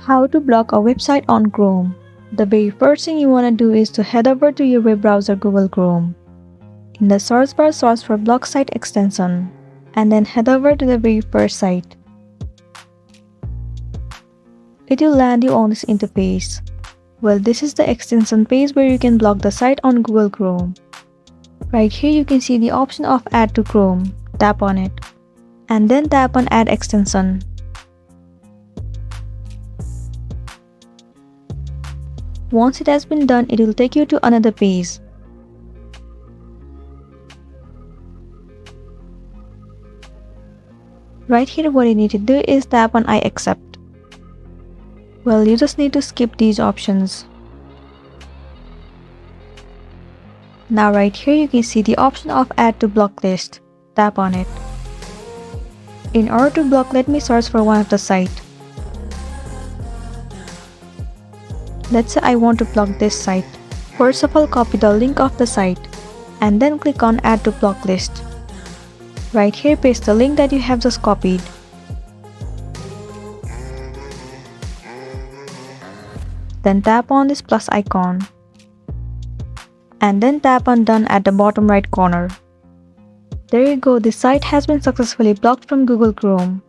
How to block a website on Chrome. The very first thing you want to do is to head over to your web browser Google Chrome. In the search bar, search for block site extension and then head over to the very first site. It will land you on this interface. Well, this is the extension page where you can block the site on Google Chrome. Right here you can see the option of Add to Chrome. Tap on it and then tap on Add Extension. Once it has been done, it will take you to another page. Right here what you need to do is tap on I accept. Well, you just need to skip these options. Now right here you can see the option of Add to Block List. Tap on it. In order to block, let me search for one of the site. Let's say I want to block this site. First of all, copy the link of the site and then click on Add to Block List. Right here, paste the link that you have just copied. Then tap on this plus icon and then tap on Done at the bottom right corner. There you go, this site has been successfully blocked from Google Chrome.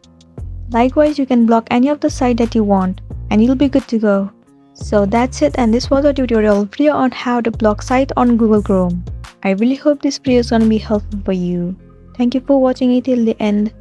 Likewise, you can block any of the site that you want and you'll be good to go. So that's it, and this was a tutorial video on how to block site on Google Chrome. I really hope this video is gonna be helpful for you. Thank you for watching it till the end.